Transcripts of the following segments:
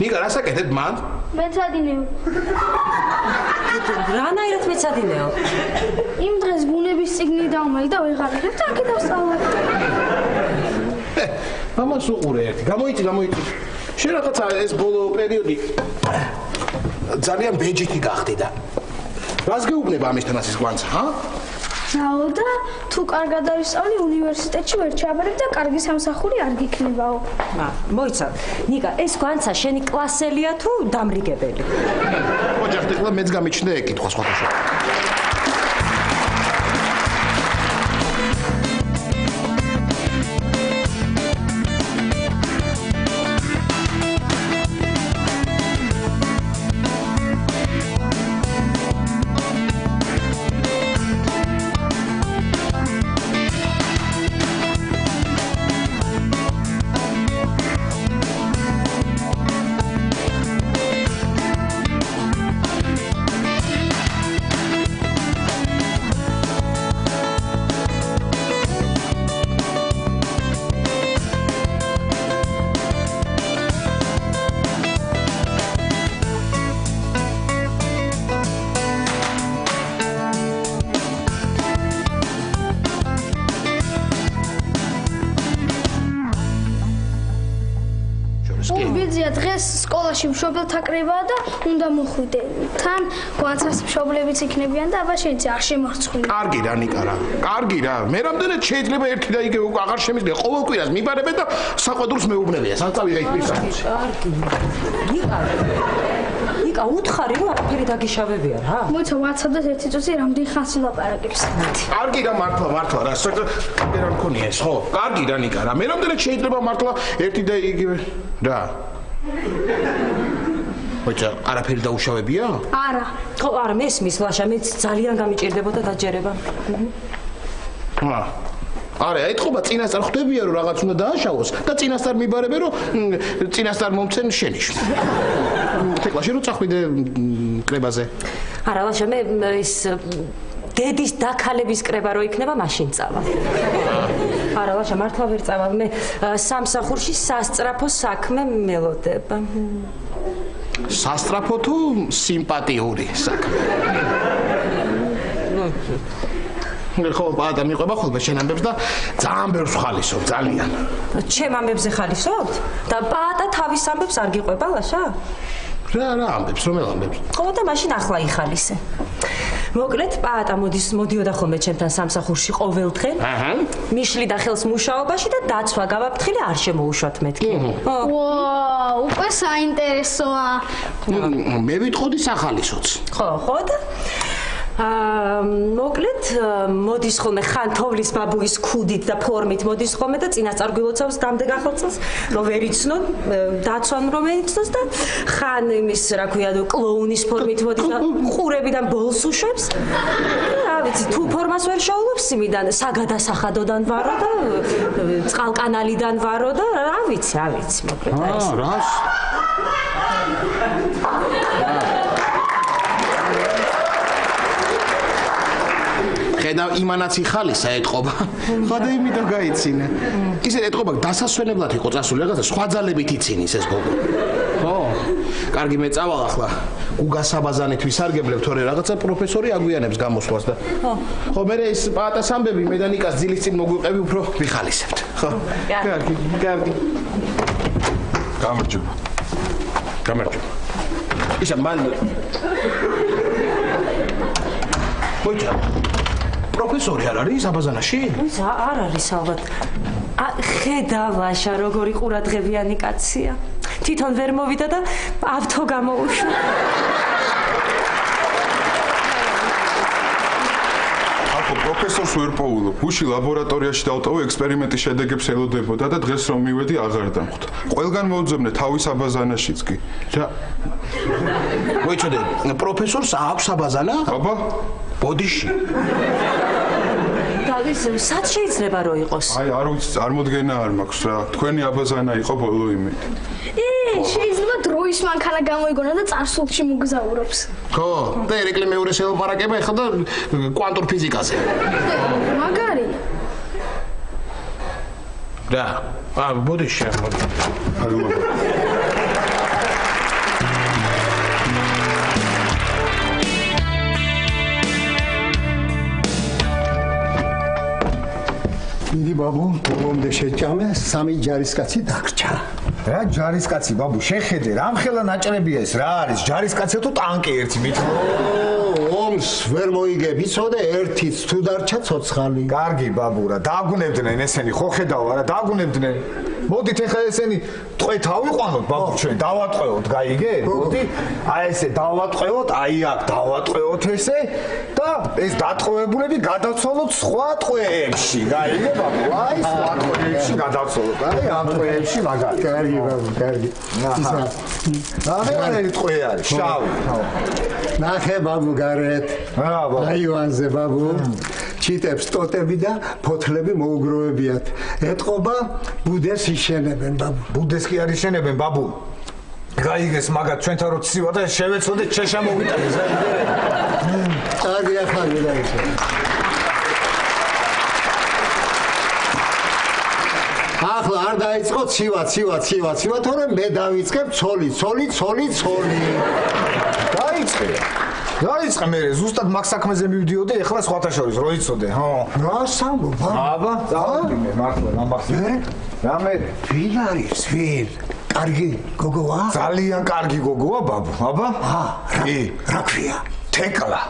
ნიკა, რასაკეთებ მან? მეცადინეო. რანაირად მეცადინეო? იმ დღეს ბუნების წიგნი დავმალი და ვეღარებ და აქ დავსწავლე. მამას უყურე ერთი. გამოიწი. შენ რაღაცა ეს ბოლო პერიოდი ძალიან ბეჯითი გახდი და რას გეუბნება ამისთან ასის კვანცა, ჰა? ნაო და თუ კარგად ავისწავლი უნივერსიტეტში ვერ ჩააბარებ და კარგი სამსახური არ გიქნებაო. მოიცა, ნიკა, ეს კვანცა შენი კლასელია თუ დამრიგებელი? ოჯახ ეხლა მეც გამიჩნდა ეკითხვა სხვადასხვა. დღეს სკოლაში მშობელთა კრებაა და უნდა მოხვიდე. თან კვანცას მშობლებიც იქნებიან და აბა შენც არ შემორცხვინე. კარგი რა ნიკა რა. კარგი რა. მე რამდენად შეიძლება ერთი და იგივე უკვე აღარ შემიძლია ყოველ კვირას მიბარებე და საყვედურს მეუბნებია. საწავიღა ის პირსახით. კარგი. ნიკა, უთხარი რომ არაფერი დაგიშავებია რა. მოიცა ვაცადოთ ერთი წუთი რამდენი ხანს ილაპარაკებს. კარგი რა მართლა რა. რა მქონია ეს ხო? კარგი რა ნიკა რა. მე რამდენად შეიძლება მართლა ერთი და იგივე რა. მოიცა არაფერი დაუშავებია? არა. ხო, არა, მესმის ლაშა, მეც ძალიან გამიჭირდებოდა დაჯერება. არა, ეთქობა წინასწარ ხვდებია რომ რაღაც უნდა დააშავოს და წინასწარ მიბარებე რომ წინასწარ მომცენ შენიშნო. თქლა შენ რო წახვიდე კრებაზე? არა, ლაშა, მე ის დედის დაქალების კრება რო იქნება, მაშინ წავალ. არა, ლაშა, მართლა ვერ წავალ. მე სამსახურში სასწრაფო საქმე მელოდება. სასტრაფო თუ სიმპათიური საქმე? ხო, და მიყვება ხოლმე შენ ამბებს და ძალიან ბევრს ხალისობ, ძალიან. ჩემ ამბებზე ხალისობთ? და პაატა თავის ამბებს არ გიყვება, ლაშა? რა ამბებს, რომელ ამბებს? ხო, და მაშინ ახლა იხალისე. მოკლედ, პაატა მოდიოდა ხოლმე ჩემთან სამსახურში ყოველდღე. მიშლიდა ხელს მუშაობაში და დაცვა გავაფრთხილე, არ შემოუშვათ მეთქი. ვაუ, უკვე საინტერესოა. მე ვიტყოდი სახალისოც. ხო და მოკლედ მოდის ხოლმე ხან თოვლის ბაბუის ქუდით და ფორმით მოდის ხოლმე და წინასწარ გილოცავს დამდეგ ახალწელს რომ ვერ იცნოთ დაცვამ რომ ვერ იცნოს და ხან იმის რა ქვია კლოუნის ფორმით მოდის და ყურებიდან ბოლს უშვებს რა ვიცი თუ ფორმას ვერ შოულობს იმიდან საგადასახადოდან ვარო და წყალკანალიდან ვარო და რა ვიცი მოკლედ ეს რას ხედავ იმანაც იხალისა ეთყობა. ხოდა იმითო გაიცინა. ისე ეთყობა დასასვენებლად იყო წასული რაღაცა სხვა ძალებით იცინის ეს გოგო. ხო. კარგი მე წავალ ახლა. უგასაბაზანით ვისარგებლებ თორე რაღაცა პროფესორი აგვიანებს გამოსვლას და. ხო მე ეს პაატას ამბები მე და ნიკას ძილის წინ მოგვიყევი უფრო ვიხალისებთ. ხო. კარგი. გამარჯობა. ისა მან მოიცა პროფესორი არ არის აბაზანაში? არ არის ალბათ. ხედავაშა როგორი ყურადღებიანი კაცია. თვითონ ვერ მოვიდა და ავთო გამოუშვა. ახო პროფესორს ვერ პოულობ. გუში ლაბორატორიაში დავტოვე ექსპერიმენტის შედეგებს ელოდებოდა და დღეს რომ მივედი აღარ დამხვდა. ყველგან მოვძებნე თავის აბაზანაშიც კი. რა? მოიცოდე, პროფესორს აქვს აბაზანა? აბა ბოდიში. დავის სად შეიძლება რომ იყოს? აი არ ვიცი, წარმოდგენა არ მაქვს რა. თქვენი აბაზანა იყო ბოლო იმით. შეიძლება დროის მანქანა გამოიგონა და წარსულში მოგზაურობს. ხო, და ერიკლი მეურეს ელაპარაკება ეხლა და კვანტურ ფიზიკაზე. მაგარი. რა? ბოდიში. მიდი ბაბუ, ბოლომდე შეჭამე, 3 ჯარისკაცი დაგრჩა. რა ჯარისკაცი ბაბუ, შეხედე, რამხელა ნაჭრებია ეს, რა არის? ჯარისკაცი თუ ტანკი ერთი მითხრა? ომს ვერ მოიგებ, იცოდე, ერთიც თუ დარჩა ცოცხალი. კარგი ბაბუ რა, დაგვნებდნენ ესენი, ხო ხედავ რა, დაგვნებდნენ. მოდით ეხლა ესენი ტყვეთ ავიყვანოთ ბაბუ ჩვენ, დავატყვევოთ, გაიგე? მოდი, აი ესე დავატყვევოთ, აი აქ დავატყვევოთ ესე და ეს დატყვევებულები გადავცვალოთ სხვა ტყვეებში, გაიგე ბაბუ? აი სხვა ტყვეებში გადავცვალოთ, აი ამ ტყვეებში მაგალითად. კარგი ბაბუ, კარგი. აღარ ტყვე არის, შავი. ნახე ბაბუ გარეთ. რა ბაბუ? აივანზე ბაბუ. ჩიტებს ტოტები და ფოთლები მოუგროვებიათ. ეტყობა ბუდეს იშენებენ ბაბუ. ბუდეს კი არ იშენებენ ბაბუ. გაიგეს მაგათ ჩვენთან რო ცივა და შევეცოდეთ შეშა მოვიტანეს. კარგი ახალი და ისე. ახლა არ დაიწყო ცივა, თორემ მე დავიწყებ ცოლი. დაიწყე მე ზუსტად მაგ საქმეზე მივდიოდი, ეხლა სხვათა შორის რო იცოდე, ხო? რა სამბობ? აბა, დავდი მე მართლა გამახსენე. რამე ვინ არის? კარგი გოგოა? ძალიან კარგი გოგოა ბაბუ, აბა? რა ქვია? თეკლა.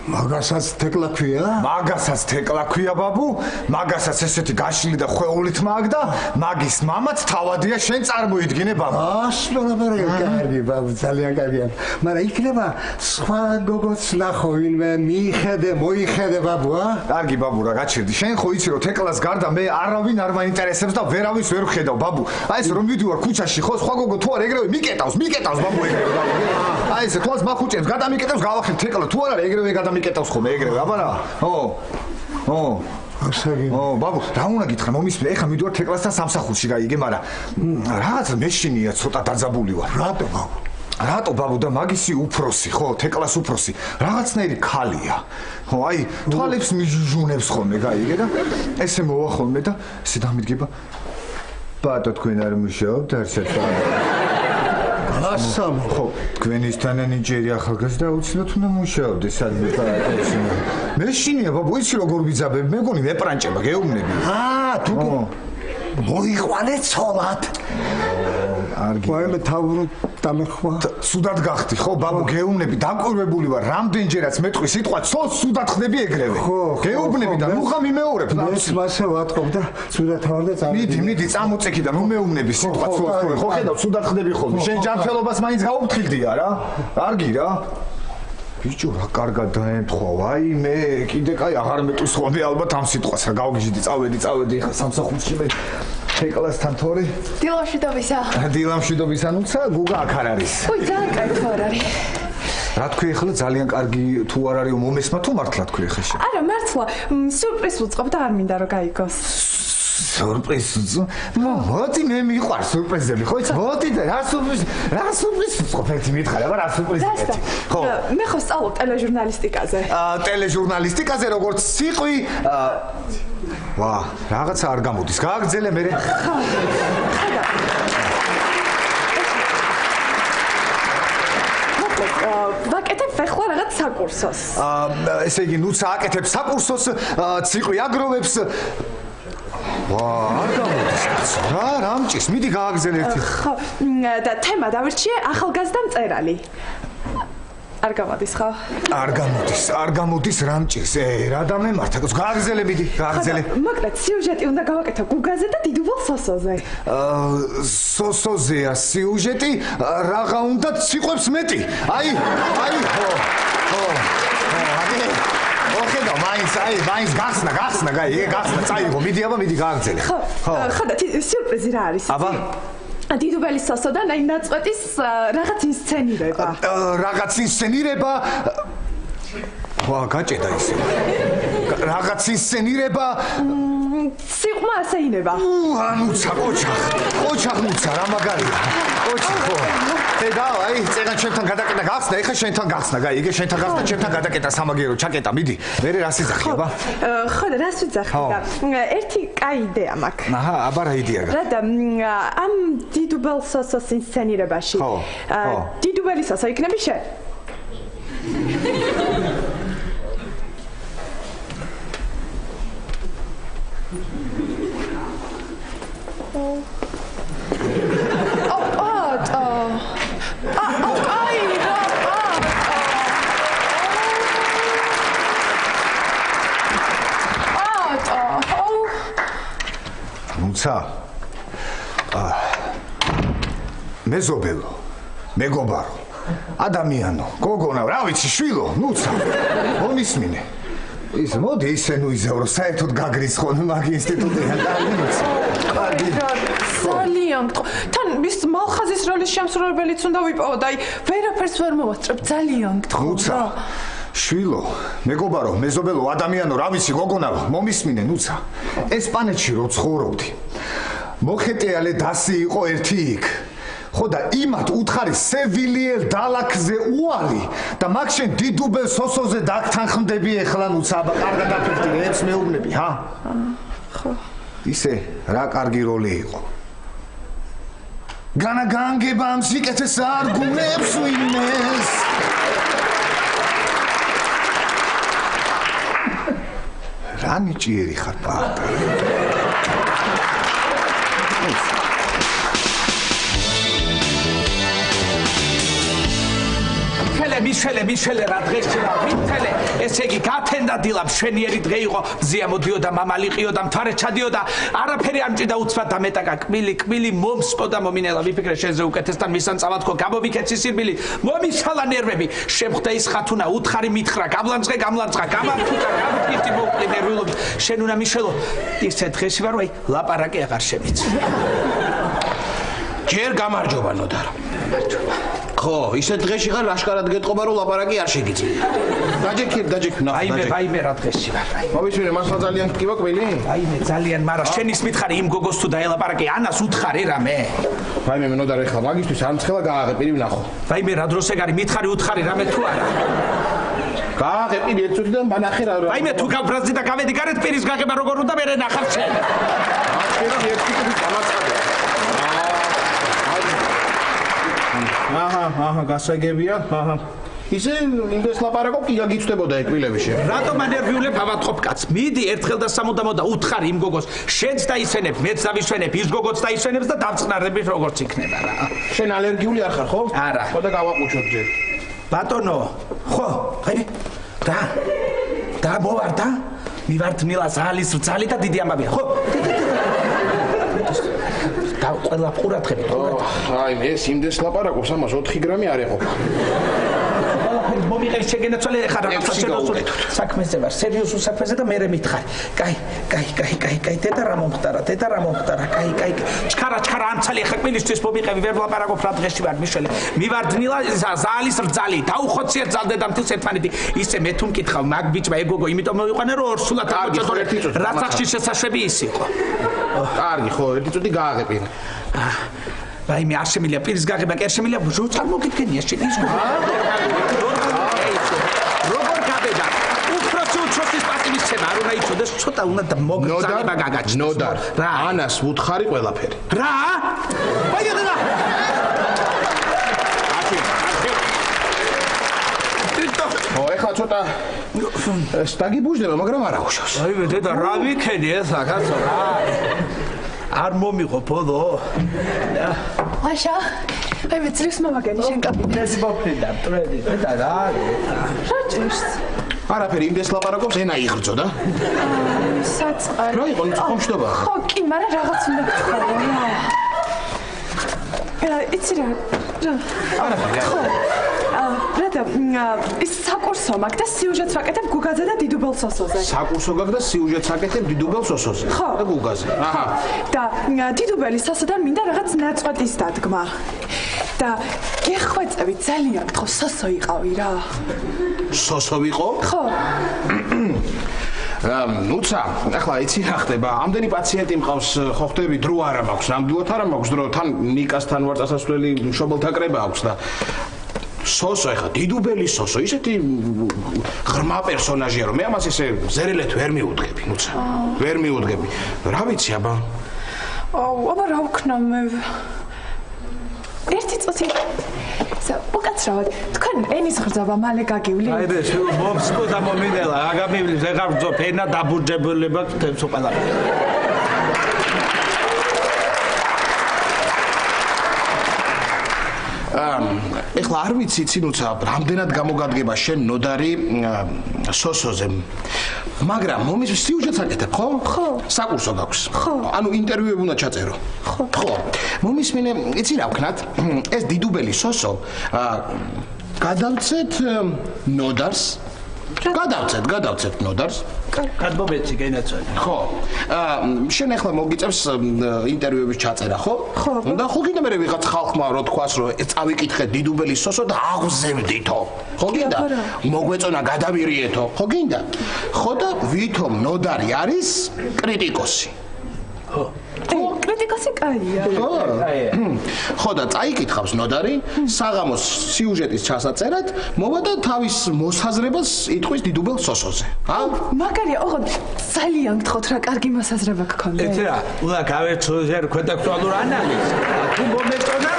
მაგასაც თეკლა ქვია? მაგასაც თეკლა ქვია ბაბუ, მაგასაც ესეთი გაშლილი და ხვეულით მაგ და მაგის მამაც თავადია შენ წარმოიდგინე ბაბუ. ასმერაბერე კარგი ბაბუ, ძალიან კარგია. მაგრამ იქნება სხვა გოგოც ნახო ვინმე მოიხედე ბაბუ, ა? კარგი ბაბუ რა გაჩერდი. შენ ხო იცი რომ თეკლას გარდა მე არავინ არ მაინტერესებს და ვერავის ვერ ვხედავ ბაბუ. აი ეს რომ მივდივარ ქუჩაში ხო სხვა გოგო თუ არ ეგრევე მიკეტავს ბაბუ ეგრევე ბაბუ. აი ეს თვალს მახუჭებს, გადამიკეტავს, გავახებ თეკლა თუ არ არის ეგრევე მიკეტავს ხოლმე ეგრევე, აბა რა? ბაბუ, რა უნდა გითხრა, მომისმე, ეხლა მიდوار თეკლასთან სამსახურში გაიგე, მაგრამ რაღაცა მეშინია, ცოტა დაძაბული ვარ. რატო ბაბუ და მაგისი უფროსი, ხო, თეკლას უფროსი, რაღაცნაირი ქალია. ხო, აი, თვალებს მიჟუჟუნებს ხოლმე, გაიგე და ესე მოვა ხოლმე და ესე დამიდგება. ბატო თქვენ არ მუშაობთ არცერთხელ? ასამ ხო, თქვენისთანა ნიჭიერი ახალგაზრდა უცბად უნდა მუშაობდე სადმე პარატებში. მეშინია ბაბუ, იცი როგორ ვიძაბები, მეგონი მეპრანჭება, გეუბნები. თუ მოიყვანე ცოლად. ვაიმე თავრო დამეხვა. სუდად გახდი, ხო, ბაბუ, გეუბნები, დაკვირვებული ვარ, რამდენჯერაც მეტყვი სიტყვა, ცოლს სუდად ხდები ეგრევე. გეუბნები და ნუღა მიმეორებ. ეს მასე ვატყობ და სუდად ვარ და წამოდი. მიდი, წამოწექი და ნუ მეუბნები სიტყვა, ცოლს ხო ხედავ, სუდად ხდები ხოლმე. შენ ჯანმრთელობას მაინც გაუფრთხილდია რა? კარგი რა. ბიჭო, რა კარგად დაემთხვა, აი მე კიდე კაი აღარ მეტყვის ხოლმე ალბათ ამ სიტყვას რა გავგიჟდი, წავედი ხა სამსახურში მე თეკლასთან თორე. დილამშვიდობისა, ნუცა გუგა აქ არ არის. ой, ძალიან კარგი თუ არ არის. რა თქვი ახლა ძალიან კარგი თუ არ არის მომესმა თუ მართლა თქვი ახლა შე? არა, მართლა, სიურპრიზს ვუწყობ და არ მინდა რომ გაიგოს. სიურპრიზი? მოდი მე მიყვარს სიურპრიზები, ხო იცი? მოდი და რა სიურპრიზი ვუწყობ ერთი მითხარ, აბა რა სიურპრიზი ერთი. ხო. მე ხო სწავლობ ტელეჟურნალისტიკაზე. ტელეჟურნალისტიკაზე როგორც ციყვი ვა, რაღაცა არ გამოდის. გააგრძელე მე. ხო. ვაკეთებ ახლა რაღაც საკურსოს. ესე იგი, ნუცა აკეთებს საკურსოს, ციყვი აგროვებს. ვა, არ გამოდის. რა მჭის? მიდი გააგრძელე ერთი. ხო, და თემა დავირჩიე ახალგაზრდა მწერალი. არ გამოდის ხო? არ გამოდის რა მჭის. რა დამემართა? გააგრძელე მიდი, გააგრძელე. მოკლედ, სიუჟეტი უნდა გავაკეთო გუგაზე და დიდუბალ სოსოზე. სოსოზეა სიუჟეტი, რაღა უნდა ციყვებს მეტი. აი, ხო. ოხედა, მაინც გახსნა, გაიგე, წაიღო, მიდი გააგრძელე. ხო, და სიურპრიზი რა არის? აბა დიდუბალი სოსოდან აი ნაწყვეტის რაღაც ინსცენირება. ვა, გაჭედა ისე. რაღაც ინსცენირება. სიყმა ასეინება. ანუცა, ყოჩახ ნუცა, რა მაგარია. ყოჩი ხო. ხედავ, აი, წეგან ჩემთან გადაკეტა გახსნა, ეხა შენთან გახსნა, გაიგე, შენთან გახსნა, ჩემთან გადაკეტა სამაგერო, ჩაკეტა, მიდი. მე რას ვიძახი, აბა? ხო, და რას ვიძახი და ერთი კაი იდეა მაქვს. აჰა, აბა რა იდეა? რა და ამ დიდუბალ სოსოს ინსცენირებაში. დიდუბალი სოსო იქნები შენ. ნუცა მეზობელო მეგობარო ადამიანო გოგონა რა ვიცი შვილო ნუცა მომისმინე ის მოდი ისე ნუ იზევრო საერთოდ გაგრიცხონ მაგ ინსტიტუტიდან კარგი ძალიან თან მის მალხაზის როლის შემსრულებელიც უნდა ვიპოვო და აი ვერაფერს ვერ მოვასწრებ ძალიან ნუცა შვილო მეგობარო მეზობელო ადამიანო რა ვიცი გოგონა მომისმინე ნუცა ესპანეთში რო ცხოვრობდი მოხეტიალე დასი იყო ერთი იქ ხო და იმათ უთხარი სევილიელ დალაქზე უალი და მაგ შენ დიდუბელ სოსოზე დაგთანხმდები ეხლა ნუცა აბა კარგად დაფიქრდი ეს მეუბნები ჰა ხო ისე რა კარგი როლი იყო განაგანგება ამ სიკეთეს არ გუნებს ვინმეს რა ნიჭიერი ხარ პარტა მიშელე რა დღეში რა მითელე ესე იგი გათენდა დილა მშვენიერი დღე იყო მზია მოდიოდა მამალიყიო და მთვარე ჩადიოდა არაფერი არ მჭიდა უცბად და მეტაკა კმილი მომსპო და მომინელა ვიფიქრე შენზე უკეთესთან მისან წავადქო გამოვიქეცი სირბილი მომიშალა ნერვები შემხვდა ის ხათუნა უთხარი მითხრა გამლანძღე გამართუტა გამფიტი მოკლე ნერვიულობი შენ უნდა მიშელო ისე დღეში ვარ ვაი ლაპარაკი აღარ შემიცი ჯერ გამარჯობა ნოდარ ხო ისე დღეში ხარ აშკარად გეტყობა რომ ლაპარაკი არ შეგიძლია დაჯექი ნახე ვაიმე რა დღეში ვარ მოვისმინე მასლა ძალიან გკივა კვილი ვაიმე ძალიან მაგრამ შენის მითხარი იმ გოგოს თუ დაელაპარაკე ანას უთხარი რამე ვაიმე ნოდარ ეხლა მაგისთვის არ მცხელა გააღე პირი ვნახო ვაიმე რა დროს ეგარი მითხარი უთხარი რამე თუ არა გააღე პირი ერთ წუთიდან მანახე რა ვაიმე თუ გავბრაზდი და გავედი გარეთ პირის გაღება როგორ უნდა მე ნახავ შენ აშკარა ერთ წუთი დამაწყდა აჰა გასაგებია აჰა ისე ინდეს ლაპარაკო კი გაგიცდებოდა ეკვილები შენ რატომ ანერვიულებ ავატყობ კაც მიდი ერთხელ და სამუდამოდ და უთხარი იმ გოგოს შენც დაისვენებ მეც დავისვენებ ის გოგოც დაისვენებს და დავწყნარდები როგორც იქნება რა შენ ალერგიული არ ხარ ხო არა ხო და გავაყუჩოთ ჯერ ბატონო ხო ხე და მოვარ და მივართ მილას ალის რძალი და დიდი ამბავია ხო და ყველა ყურადღებით აი ეს იმდეს ლაპარაკობს ამას 4 გრამი არ ეყოფა მომიყევი შეგენაცვალე ხა რაღაცა შენოსული საქმეზე ვარ სერიოზულ საქმეზე და მე მითხარი კაი დედა რა მომხდარა კაი ჩქარა ამცალი ხა კვილისთვის მომიყევი ვერ ლაპარაკობ რა დღეში ვარ მიშველე მივარდნილა ზალის რძალი დაუხოციერ ძალდედამთილს ერთმანეთი ისე მე თუ მკითხავ მაგ ბიჭმა ეგოგო იმიტომ მოვიყვანე რომ ორსულად აღწოდორე რა სახში შესაშვები ის იყო კარგი ხო ერთი წუთი გააღებინე ვაიმე არ შემიძლია პირის გაღება კი არ შემიძლია რო წარმოგიდგენია შენ ის როგორ გაბედა უცროცის პატივისცემა არ უნდა იცოდეს ცოტა უნდა მოგზანება გაგაჩნდეს ნოდარ რა ანას უთხარი ყველაფერი რა ვაიოდა ო ეხლა ცოტა სტაგიბუჟდება მაგრამ არ აუშავს აი დედა რა ვიქენი ეს ახაცო რა არ მომიღო ბოლო აშა აი მეცრის მომაგენი შენ კაბინეტს მოფრინდა ტრედი და რა რაჭის არაფერი იმდეს ლაპარაკობს ენა იღრძო და საწყარი რა იყო ხომშტობა ხო კი მაგრამ რაღაც უნდა გქონო რა იცი რა არაფერი რატო ის საკურსო მაგ და სიუჟეტს ვაკეთებ გუგაზე და დიდუბელ სოსოზე საკურსო გაგ და სიუჟეტს აკეთებ დიდუბელ სოსოზე ხო და გუგაზე აჰა და დიდუბელი სოსოდან მინდა რაღაც ნაწყვეტის დადგმა და გეხვეწები ძალიან გთხოვ სოსო იყავი რა სოსო ვიყო ხო ნუცა ახლა იცი რა ხდება ამდენი პაციენტი მყავს ხო ხდები დრო არა მაქვს ნამდვილად არა მაქვს დრო თან ნიკასთან ვარ წასასვლელი მშობელთა კრება აქვს და სოსო ახლა დიდუბელი სოსო ისეთი ღრმა პერსონაჟია რომ მე ამას ესე ზერელეთ ვერ მიუდგები ნუცა ვერ მიუდგები რა ვიცი აბა აბა რა ვქნა მე ერთი წუთი უკაცრავად თქვენ ენის ღრძობა მალე გაგივლი აი ეს მომსკო და მომინელა აგამივლის ეგარ ბძო ფენა დაბურჯებულება თემს უყალა ეხლა არ ვიცი ცინუცა რამდენად გამოგადგება შენ ნოდარი სოსოზე. მაგრამ მომის სიუჟეტს აკეთებ, ხო? ხო. საკურსო გაქვს. ხო. ანუ ინტერვიუები უნდა ჩაწერო. ხო. ხო. მომისმინე, იცი რა ვქნათ? ეს დიდუბელი სოსო გადავცეთ ნოდარს. გადავცეთ ნოდარს. გადმომეცი გენაცვალე. ხო. შენ ახლა მოგიწევს ინტერვიუების ჩაწერა, ხო? ხო. და ხო გინდა მე ვიღაც ხალხმა რო თქვას, რომ წავიკითხე დიდუბელი სოსო და აღზევდითო. ხო გინდა? მოგვეწონა გადავირიეთო. ხო გინდა? ხო და ვითომ ნოდარი არის კრიტიკოსი. ხო. კრიტიკოსი კაია. ხო და წაიკითხავს ნოდარი საღამოს სიუჟეტის ჩასაწერად მოვა და თავის მოსაზრებას იტყვის დიდუბელ სოსოზე. მაგარია, ოღონდ ძალიან გთხოვთ რა კარგი მოსაზრება გქონდა. იცი რა, უნდა გავეცო ზერ ქვედაქტუალურ ანალიზს. თუ მომეწონა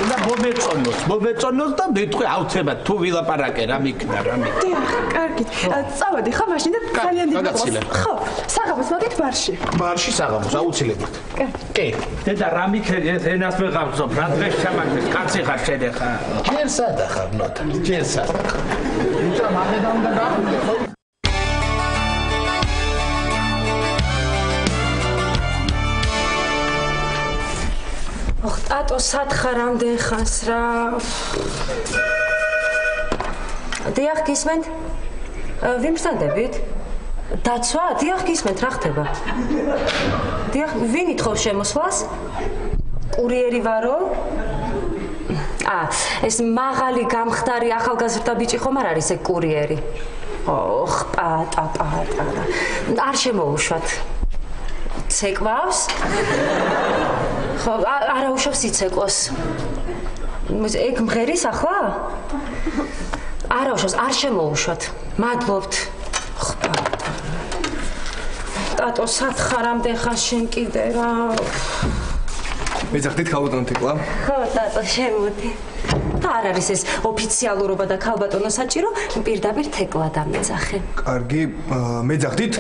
უნდა მომეწონოს და მეთქვი აუცილებლად თუ ვილაპარაკე რა მიქნა. დიახ, კარგით. წავედი ხო მაშინ და ძალიან დიდი გაგაცილე. ხო, საღამოს მოდით ბარში. ბარში საღამოს აუცილებლად. კი. დედა რა მიქნები ეს ენას ვეღავსობ, რა დღეს ჩამაგდეს, კაცი ხარ შენ ახლა. ჯერ სადა ხარ ნოთა, ჯერ სადა. უცა მაგედა უნდა გახვიდე ხო? ტატო სათხარ რამდენ ხანს რა. დიახ, გისმენთ? ვიმბრძანდებით? დაცვა? დიახ, გისმენთ, რა ხდება? დიახ, ვინ ითხოვს შემოსვლას? კურიერი ვარო? ეს მაღალი გამხდარი ახალგაზრდა ბიჭი ხომ არ არის ეგ კურიერი? ოხ, პატა. არ შემოუშვათ. ცეკვავს? ხო, არა უშავს იცეკვოს. ეგ მღერის ახლა? არა უშავს, არ შემოუშვათ. მადლობთ. ტატო, სათხარ რამდენ ხანს შენ კიდე რა. მეძახდით ქალბატონო თეკლა? ხო, ტატო, შემოდი. და არ არის ეს ოფიციალურობა და ქალბატონო საჭირო, პირდაპირ თეკლა დამეძახე. კარგი, მეძახდით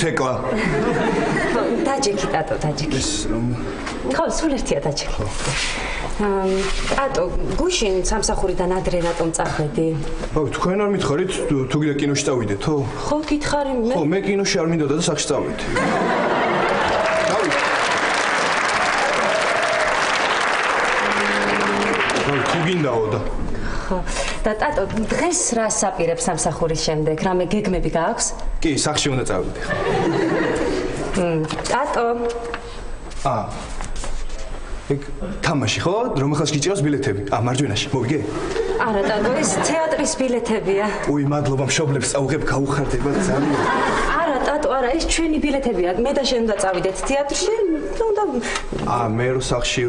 თეკლა. დაჯექი, ტატო, დაჯექი. ხო, სულ ერთია დაჯექი. ტატო, გუშინ სამსახურიდან ადრე რატომ წახვედი? თქვენ არ მითხარით თუ გინდა კინოში წავიდეთო? ხო, გითხარი მე. ხო, მე კინოში არ მინდოდა და სახში წავიდე. თუ გინდაო და. ხო, და ტატო, დღეს რა საპირებს სამსახურის შემდეგ? რამე გეგმები გააქვს? კი, სახში უნდა წავიდე. ტატო. ეგ თამაში ხო? რომ ახლა გიჭირავს ბილეთები. მარჯვენაში, მოვიგე? არა, ტატო, ეს თეატრის ბილეთებია. უი, მადლობა, მშობლებს წავუღებ, გაუხარდება ძალიან. არა, ტატო, არა, ეს ჩვენი ბილეთებია. მე და შენ უნდა წავიდეთ თეატრში. უნდა მე რო სახში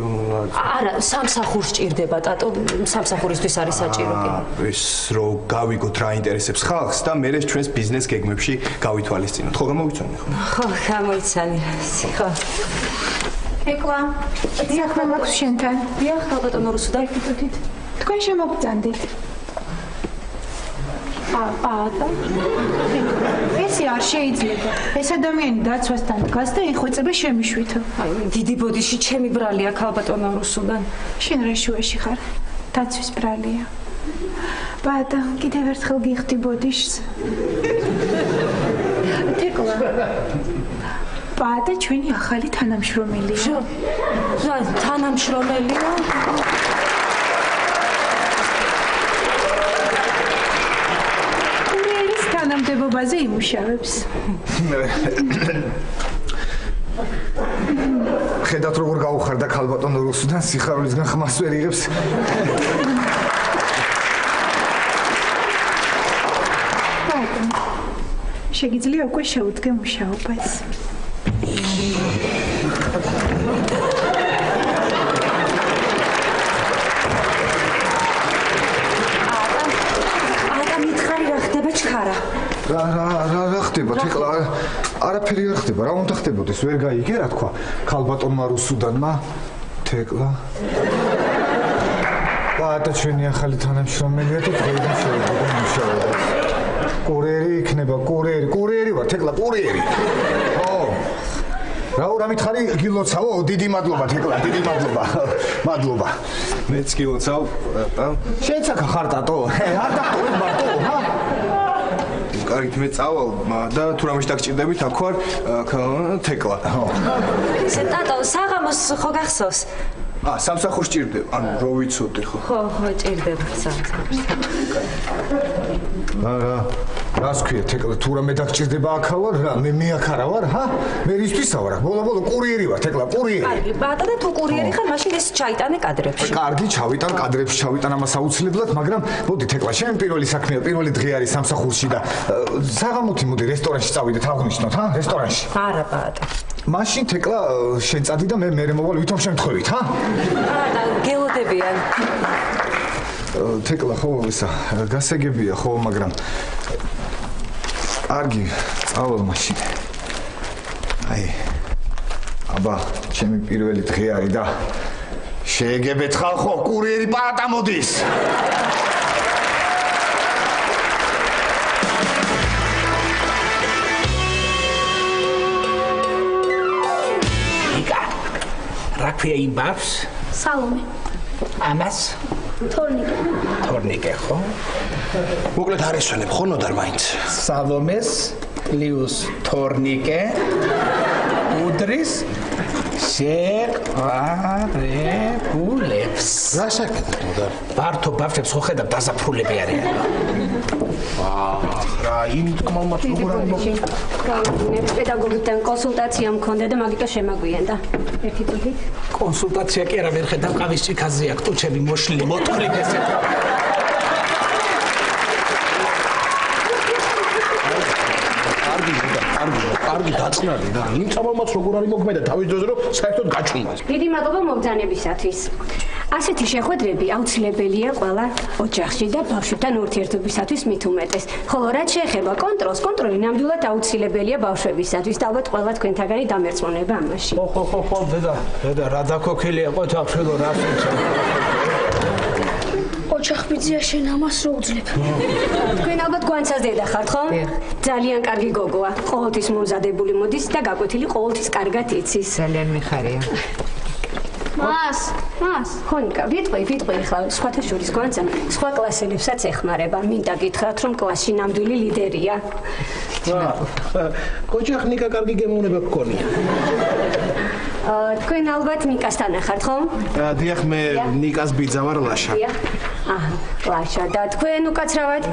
არა, სამსახურს ჭირდება, ტატო, სამსახურისთვის არის საჭირო კი. ეს რო გავიგოთ რა ინტერესებს ხალხს და მე ჩვენს ბიზნეს გეგმებში გავითვალისწინოთ. ხო, გამოვიცანი ხო? ხო, გამოიცანი. ხო. ეკლა, დიახ, მე მაქვს შენთან. დიახ, ქალბატონო რუსუდა. თქვენ შემოგბრძანდით. პატა. ეს არ შეიძლება. ეს ადამიანი დაცვასთან დგას და იხვეწება შემიშვითო. დიდი ბოდიში ჩემი ბრალია ქალბატონო რუსუდან. შენ რა შუაში ხარ? დაცვის ბრალია. პატა, კიდევ ერთხელ გიხდი ბოდიშს. თეკლა. პატა, ჩვენი ახალი თანამშრომელია. რა, თანამშრომელია? თანამდებობაზე იმუშავებს. ხედავთ როგორ გაუხარდა ქალბატონო რუსუდან სიხარულისგან ხმას ვერ იღებს. შეგიძლია უკვე შეუდგე მუშაობას. რა ხდება? თეკლა არაფერი არ ხდება. რა უნდა ხდებოდეს? ვერ გაიგე რა თქვა ქალბატონმა რუსუდანმა? თეკლა. პატა ჩვენი ახალი თანამშრომელია და დღეიდან შეუდგება მუშაობას. კურიერი იქნება, კურიერი ვარ, თეკლა კურიერი. ხო. რა მითხარი გილოცავო დიდი მადლობა თეკლა დიდი მადლობა მეც გილოცავ შეცაკა ხარ ტატო არ დატოვებ მარტო ჰა კარგით მე წავალ და თუ რამეში დაგჭირდებით აქ ვარ თეკლა ისე ტატო საღამოს ხო გახსოვს სამსახურს ჭირდება ანუ რო ვიცოდი ხო ხო ჭირდება სამსახურს რას ქვია თეკლა თუ რამე დაგჭირდება აქა ვარ რა მე აქ არა ვარ ჰა მე რისთვისა ვარ ბოლო კურიერი ვარ თეკლა კურიერი კარგი ბატა და თუ კურიერი ხარ მაშინ ეს ჩაიტანე კადრებში კარგი ჩავიტან კადრებში ჩავიტან ამას აუცილებლად მაგრამ მოდი თეკლა შენ პირველი საქმეა პირველი დღე არის სამსახურში და საღამოთი მოდი რესტორანში წავიდეთ აღნიშნოთ ჰა რესტორანში არა ბატა მაშინ თეკლა შენ წადი და მე მოვალ ვითომ შემთხვევით ჰა ბატა გელოდებიან თეკლა ხო ისა გასაგებია ხო მაგრამ კარგი წავალ მაშინ აი აბა ჩემი პირველი დღე არის და შეეგებეთ ხალხო კურიერი პატა მოდის იკა რა ქვია იმ ბაბს სალომე ამას თორნიკე ხო მოკლედ არ ესვენებ ხო ნოდარ მაინც სალომეს პლუს თორნიკე უდრის შეყარებულებს რა საქმეა ნოდარ ბართო ბავშვებს ხო ხედავ დაზაფხულები არიან რა იმ თქმალმა როგორ არის პედაგოგთან კონსულტაცია მქონდა და მაგიტო შემაგვიანდა ერთი წუთით კონსულტაცია კი არა ვერ ხედავ ყავის ჭიქაზე აქ ტუჩები მოშლილი მოთხრით ესე კარგი დაწნარი და იმ წამალმაც როგორ არის მოქმედა თავის დროზე რომ საერთოდ გაჩუმას დიდი მადლობა მობრძანებისათვის ასეთი შეხვედრები აუცილებელია ყველა ოჯახში და ბავშვებთან ურთიერთობისათვის მით უმეტეს ხოლო რაც შეეხება კონტროლი ნამდვილად აუცილებელია ბავშვებისათვის და ალბათ ყველა თქვენთაგანი დამერწმუნება ამაში ხო დედა რა დაქოქილია ყოთა ხილო რა ოჯახბიძია შენ ამას რო უძლებ თქვენ ალბათ გვანცას დედა ხართ ხო? ძალიან კარგი გოგოა ყოველთვის მომზადებული მოდის და გაკვეთილი ყოველთვის კარგად იცის ძალიან მიხარია მას ხონიკა ვიტყვი ხა სხვათა შორის გვანცა სხვა კლასელებსაც ეხმარება მინდა გითხრათ რომ კლასში ნამდვილი ლიდერია ოჯახ ნიკა კარგი გემოვნება გქონია თქვენ ალბათ ნიკასთან ახართ ხო? დიახ მე ნიკას ბიძა ვარ ლაშა აჰა ლაშა და თქვენ უკაცრავად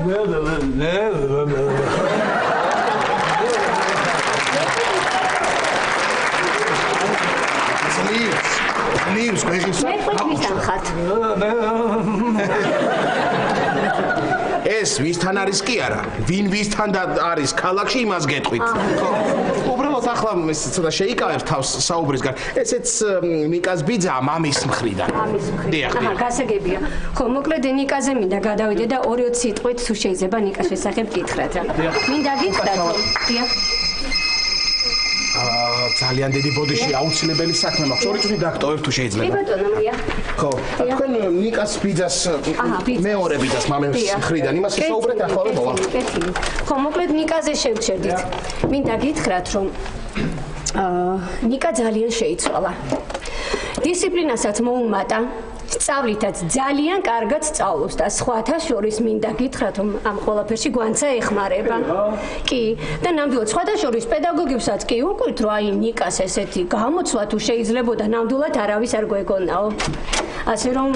ლივს გვეღისა მე ვისთან ხართ ეს ვისთან არის კი არა ვინ ვისთან არის ქალაქში იმას გეტყვით ხო უბრალოდ ახლა ეს ცოტა შეიკავებს თავს საუბრისგან ესეც ნიკას ბიძა მამის მხრიდან დიახ აჰა გასაგებია ხო მოკლედ ნიკაზე მინდა გადავიდე და 2-20 სიტყვით თუ შეიძლება ნიკას შესახებ გითხრათ რა მინდა გითხრათ დიახ ძალიან დიდი ბოდიში აუცილებელი საქმე მაქვს. 2 წუთი დაგტოვებ თუ შეიძლება. კი ბატონო, მია. ხო. თქვენ ნიკას ბიძას მეორე ბიძას მამის მხრიდან იმას საუბრეთ ახლა მოვა. ხო, მოკლედ ნიკაზე შევჩერდით. მინდა გითხრათ რომ ნიკა ძალიან შეიცვალა. დისციპლინასაც მოუმატა. სწავლითაც ძალიან კარგად სწავლობს და სხვათა შორის მინდა გითხრათ რომ ამ ყველაფერში გვანცა ეხმარება. კი, და ნამდვილად სხვათა შორის პედაგოგებსაც კი უყვით რომ აი ნიკას ესეთი გამოცვლა თუ შეიძლებოდა ნამდვილად არავის არ გვეგონაო. ასე რომ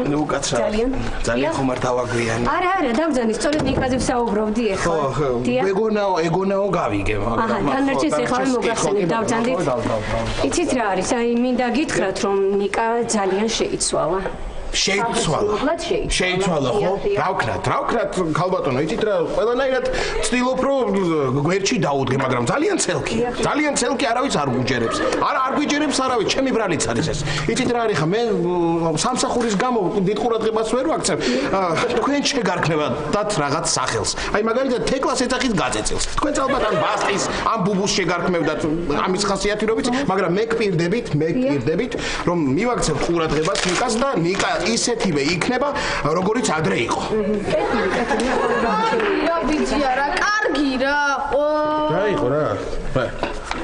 ძალიან ხომ არ დავაგვიანი. არა, დამძანი სწორედ ნიკაზე ვსაუბრობდი ახლა. ხო, ეგონაო გავიგე, მაგრამ აჰა, თანერჩის ახლა მოგახსენებ დავძანდით. იცით რა არის? აი მინდა გითხრათ რომ ნიკა ძალიან შეიცვალა. შეიცვალა ხო? რა ვქნათ ქალბატონო, იცით რა, ყველანაირად ვცდილობ რომ გვერდში დაუდგე, მაგრამ ძალიან ცელკი არავის არ გუჯერებს. არ გვიჯერებს არავის, ჩემი ბრალიც არის ეს. იცით რა არის ხა, მე სამსახურის გამო დიდ ყურადღებას ვერ ვაქცევ. თქვენ შეგარქმევათ რაღაც სახელს. აი მაგალითად თეკლას ეძახით გაწეწილს. თქვენ ალბათ ამ ბასტის, ამ ბუბუს შეგარქმევდათ ამის ხასიათირობით, მაგრამ მე გპირდებით, რომ მივაქცევ ყურადღებას ნიკას და ნიკა ისეთივე იქნება, როგორიც ადრე იყო. რა ვიცი არა, კარგი რა. რა იყო რა?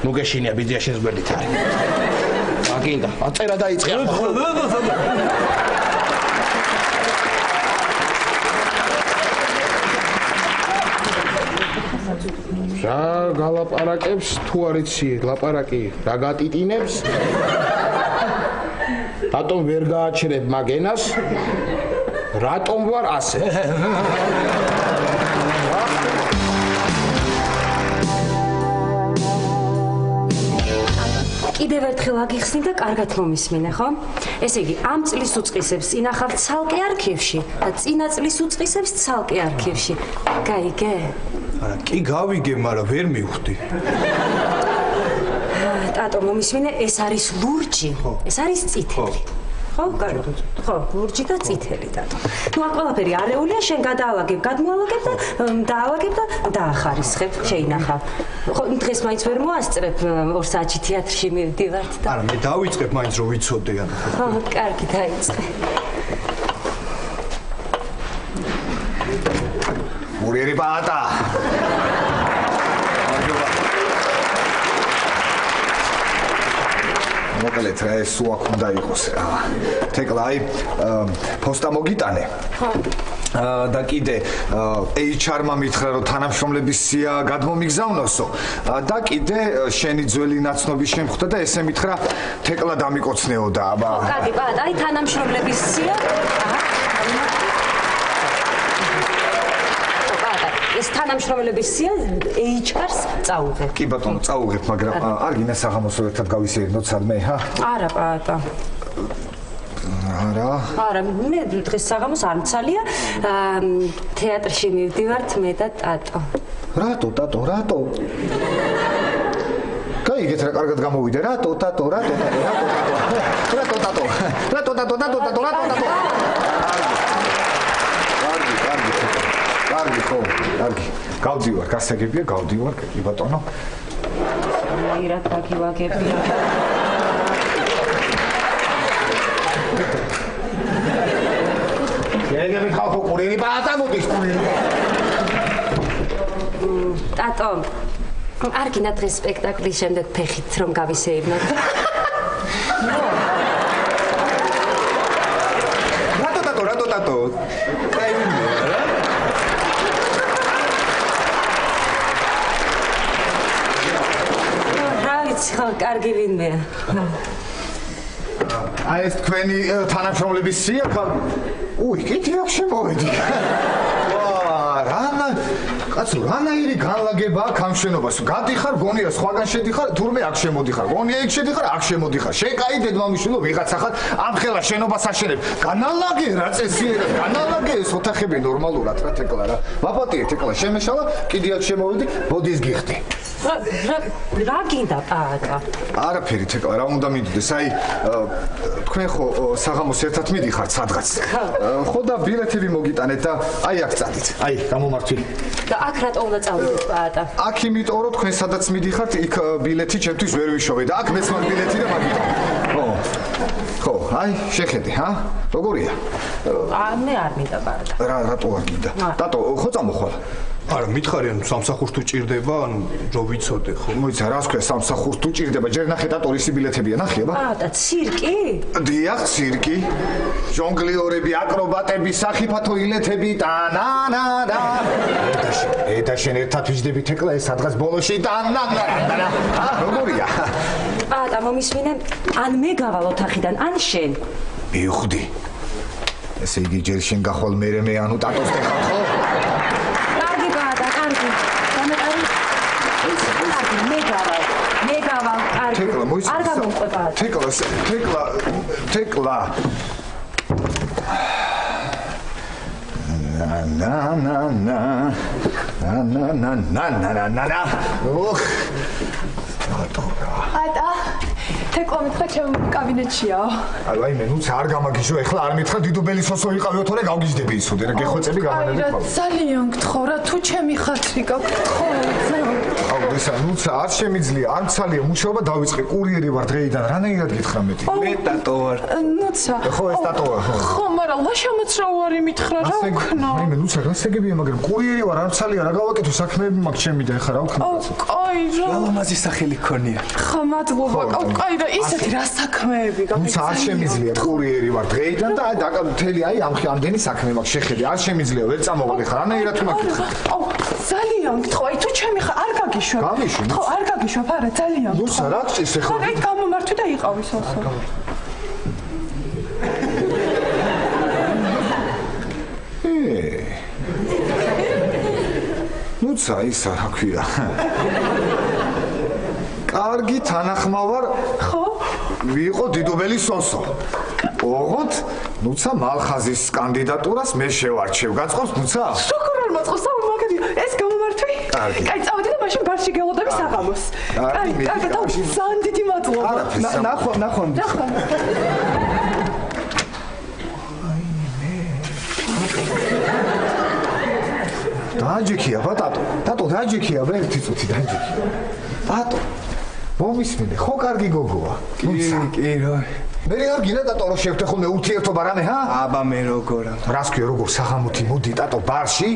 ნუ გეშინია ბიძია შენს გვერდით არის. აგინდა, აწერა დაიწყე. რა გალაპარაკებს თუ არ იცი ლაპარაკი რა გატიტინებს? რატომ ვერ გააჩერებ მაგენას? რატომ ვარ ასე? კიდევ ერთხელ აგიხსნი და კარგად მომისმინე, ხო? ესე იგი, ამ წლის უწყისებს ინახავთ ცალკე არქივში და წინა წლის უწყისებს ცალკე არქივში. გაიგე? არა, კი გავიგე, მაგრამ ვერ მივხვდი. ტატო, მომისმინე, ეს არის ლურჯი. ეს არის წითელი. ხო, კარგად. ხო, ლურჯი და წითელი, ტატო. ნუ ამ ყველაფერი არეულია, შენ გადაალაგებ, გადმოალაგებ და დაალაგებ და დაახარისხებ, შეინახავ. ხო, დღეს მაინც ვერ მოასწრებ 2 საათში თეატრში მივდივართ და. არა, მე დავიწყებ მაინც რომ ვიცოდე ამ. ხო, კარგი, დაიწყე. ურიერი ბატა. მოკლედ რა ეს სულ აქ უნდა იყოს რა. თეკლა აი პოსტა მოგიტანე. ხო. და კიდე HR-მა მითხრა რომ თანამშრომლების სია გადმომიგზავნოსო და კიდე შენი ძველი ნაცნობის შემხვდა და ესე მითხრა თეკლა დამიკოცნეო და აბა. კარგი, ბატა, აი თანამშრომლების სია. ეს თანამშრომლების სია HR-ს წაუღებ. კი ბატონო, წაუღებ, მაგრამ არ გინდა საღამოს ერთად გავისეირნოთ სადმე, ჰა? არა, ბატა. არა, მე დღეს საღამოს არ მცალია. თეატრში მივდივართ მე და ტატო. რატო, ტატო, რატო? გაიგეთ რა კარგად გამოვიდე, რატო, ტატო, რატო, ტატო, რატო, ტატო? რატო, ტატო, რატო, ტატო, რატო, ტატო? კარგი, ხო, კარგი. გავდივარ, გასაგებია, გავდივარ, კი ბატონო. აირად გაგივაგებია. ეგები ხალხო ყურირი ბატა მოდის ყურირი. ტატო, არ გინდა დღეს სპექტაკლის შემდეგ ფეხით რომ გავისეირნოთ. რატო, ტატო? ხო, კარგი ვინმეა. აი ეს თქვენი თანამშრომლების სია ხა? უი, კიდე აქ შემოვედი. ვაა, რანა, კაცო, რანაირი განლაგება აქ ამ შენობას. გადიხარ, გონია სხვაგან შედიხარ, თურმე აქ შემოდიხარ. გონია იქ შედიხარ, აქ შემოდიხარ. შენ კაი დედმამიშვილო ვიღაცა ხარ, ამხელა შენობას აშენებ. განალაგე რა წესიერად, განალაგე ეს ოთახები ნორმალურად რა თეკლა რა. ვაპატიე თეკლა, შემეშალა, კიდე აქ შემოვედი, ბოდის გიხდი. რა გინდა პაატა? არაფერი თეკლა, რა უნდა მიდიდეს? აი, თქვენ ხო საღამოს ერთად მიდიხართ სადღაც? ხო და ბილეთები მოგიტანეთ და აი აქ წადით. აი, გამომართვი. და აქ რატო უნდა წავიდეთ პაატა? აქ იმიტომ რომ თქვენ სადაც მიდიხართ, იქ ბილეთი ჩემთვის ვერ ვიშოვე და აქ მეც მაგ ბილეთი და მაგიტო. ხო, აი, შეხედე, ჰა? როგორია? მე არ მინდა პაატა. რატო არ გინდა? ტატო, ხო წამოხვალ? არა, მითხარიან სამსახურს თუ ჭირდება, ან რო ვიცოდე, ხო? მოიცა, რას ქვია სამსახურს თუ ჭირდება? ჯერ ნახე ტატორის ბილეთებია, ნახე, აბა? პაატა, ცირკი? დიახ, ცირკი. ჟონგლიორები, აკრობატები, სახიფათო ილეთები, ტანანადა. ედა შენ ერთად ვიждდებით ეკლა ეს სადღაც ბოლოში ტანანადა. როგორია? პაატა, მომისმინე, ან მე გავალ ოთახიდან, ან შენ. მივხვდი. ესე იგი ჯერ შენ გახვალ მე ანუ ტატოს დეხავ, ხო? თეკლა მოიცა. არ გამომყვება. თეკლა. না. ოხ. ატა, თეკლა მითხრა ჩემ კაბინეტშიაო. აი მე ნუც არ გამაგიჟო, ეხლა არ მითხრა დიდობელი სოსო იყავიო თორე გავგიჟდები ისოდე რა გეხვეწები გამანები. აი რა ძალიან გთხოვ რა თუ ჩემი ხათრი გაქვს გთხოვ. ისა, ნუცა, არ შემიძლია, არ მცალია, მუშაობა დავიწყე, კურიერი ვარ დღეიდან, რანაირად გითხრა მეტი? მე ტატო ვარ. ნუცა. ხო, ეს ტატოა, ხო. ხო, მაგრამ ლაშამაც რა უარი მითხრა, რა ვქნა? მე ნუცა, გასაგებია, მაგრამ კურიერი ვარ, არ მცალია, რა გავაკეთო, საქმეები მაქვს ჩემი და ეხლა რა ვქნა? კაი რა. ლამაზი სახელი ქონია. ხა, მადლობა. კაი რა, ისეთი რა საქმეები გაგიგზავნა? ნუცა, არ შემიძლია, კურიერი ვარ დღეიდან და მთელი ამდენი საქმე მაქვს, შეხედე, არ შემიძლია, ვერ წამოვალ ხარ, რანაირად უნდა გითხრა? ძალიან გითხო, აი თუ ჩემი ხარ, არ გაგიშვებ. ხო, არ გაგიშვებ, არა, ძალიან. ნუცა, რა წის ეხლა? აი გამომართვი და იყავი სოსო. ნუცა, ისა რა ქვია? კარგი თანახმავარ. ხო? ვიყო დიდუბელი სოსო. ოღონდ ნუცა მალხაზის კანდიდატურას მე შევარჩევ. გაწყობს ნუცა? როგორ არ მაწყობს? მაგარი, ეს გამომართვი? კარგი. აი, წავედი და მაშინ ბარში გელოდები საღამოს. კარგი, და ძალიან დიდი მადლობა. ნახო. დაჯიქია ბატატო. ტატო დაჯიქია, ერთი წუთი დაჯიქია. ტატო. მომისმინე, ხო კარგი გოგოა. კი რა. მე რა გინდა ტატო რო შევთე ხოლმე ურთიერთობა რამე, ჰა? აბა მე როგორა. რას ქვია როგორ საღამოთი მოდი ტატო ბარში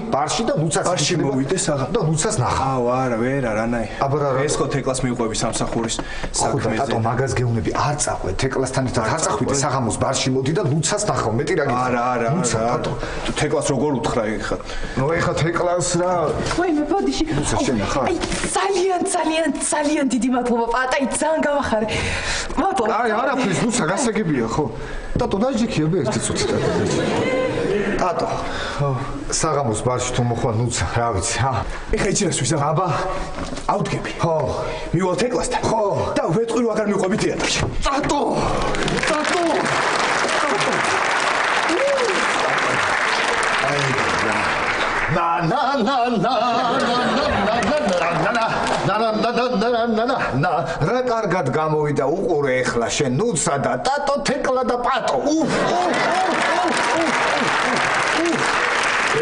და ნუცას ბარში მოვიდე საღამო. და ნუცას ნახა. არა, ვერა, რანაი. აბა რა. ეს ხო თეკლას მიყვები სამსახურის საქმეზე. ტატო მაგას გეუნები, არ წაყვე თეკლასთან ერთად, არ წახვიდე საღამოს ბარში მოდი და ნუცას ნახავ, მეტი რა გითხრა? არა. ნუცა ტატო. თეკლას როგორ უთხრა ეხლა? ნუ ეხლა თეკლას რა. ვაიმე, ბოდიში. ნუცა შენახა. აი, ძალიან დიდი მადლობა, პატა, აი ძალიან გავახარე. მადლობა. აი, არაფრის, ნუცა გასაგებია, ხო? ტატო დაჯიქია მე ერთი წუთი ტატო. ტატო. ხო. საღამოს ბარში თუ მოხვალ ნუცა, რა ვიცი, ჰა? ეხლა იჩინას ვის აბა, ავდგები. ხო. მივალ თეკლასთან. ხო. და ვეტყვი რომ აღარ მიყვები თეატრში. ტატო. რა კარგად გამოვიდა უყურე ეხლა შენ ნუცა და ტატო თეკლა და პატო.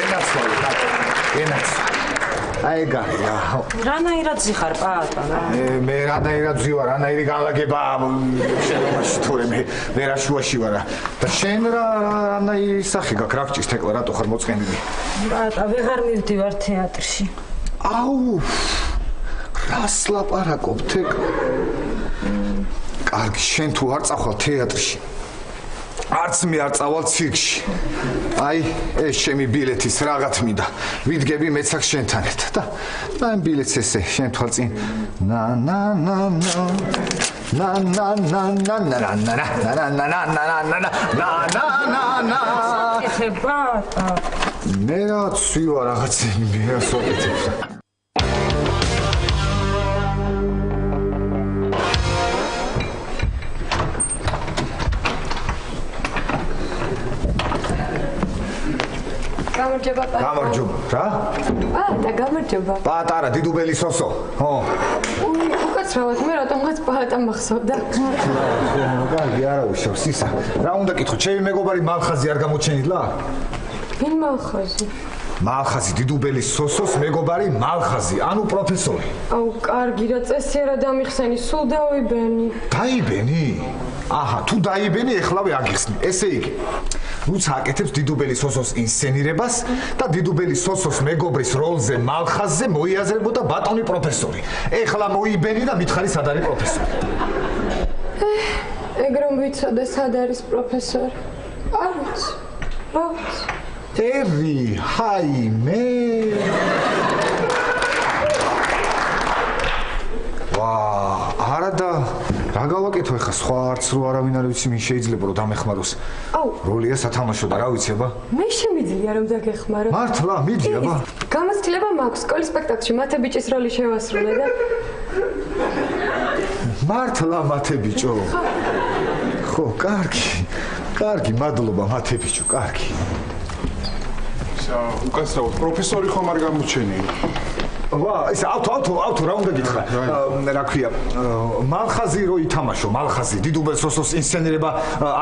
ენაცვალე ტატო. აი გარია. რანაირად ზიხარ პატა რა? მე რანაირად ზივა, რანაირი განლაგება შენობაში თუ მე ვერაშუაში ვარ და შენ რანაირი სახე გაქვს, რა გჭირს თეკლა, რატო ხარ მოწყენილი? პატა, ვეღარ მივდივარ თეატრში. აუ რას ლაპარაკობ თეკლა? კარგი, შენ თუ არ წახვალ თეატრში, არც მე არ წავალ ცირკში. აი, ეს ჩემი ბილეთის რაღაც მინდა. ვიდგები მეც აქ შენთან ერთად და ამ ბილეთს ესე შენ თვალწინ. მე რაც ვივა რაღაცები მე რას ვაკეთებ. გამარჯობა პატარა. გამარჯობა, რა? პატარა, გამარჯობა. პატარა, დიდუბელი სოსო. ხო. უკაცრავად მე რატომღაც პატარა მახსოვდა. კარგი, არა უშავს ისა. რა უნდა კითხო, ჩემი მეგობარი მალხაზი არ გამოჩენილა? ვინ მალხაზი? მალხაზი, დიდუბელი სოსოს მეგობარი მალხაზი, ანუ პროფესორი. აუ, კარგი რა წესი არა დამიხსენი, სულ დავიბენი. დაიბენი? აჰა, თუ დაიბენი, ეხლავე აგიხსნი. ესე იგი, ნუცა აკეთებს დიდუბელი სოსოს ინსცენირებას და დიდუბელი სოსოს მეგობრის როლზე მალხაზზე მოიაზრებოდა ბატონი პროფესორი. ეხლა მოიბენი და მითხარი სად არის პროფესორი. ეგ რომ ვიცოდე სად არის პროფესორი. არ ვიცი. რა ვიცი. ერი, ჰაიმე. არა და რა გავაკეთო ახლა სხვა არც რო არავინ არ ვიცი, მინ შეიძლება რომ დამეხმაროს. აუ, როლია სათამაშო და რა ვიცი აბა? მე შემიძლია რომ დაგეხმარო. მართლა, მიდი აბა. გამოცდილება მაქვს სკოლის სპექტაკლში მათე ბიჭის როლი შევასრულე და მართლა მათე ბიჭო. ხო, კარგი, მადლობა მათე ბიჭო, კარგი. უკაცრავად, პროფესორი ხომ არ გამოჩენილი? ვა, ეს ავთო რა უნდა გითხრა? რა ქვია? მალხაზი რო ითამაშო, მალხაზი დიდუბელ სოსოს ინსცენირება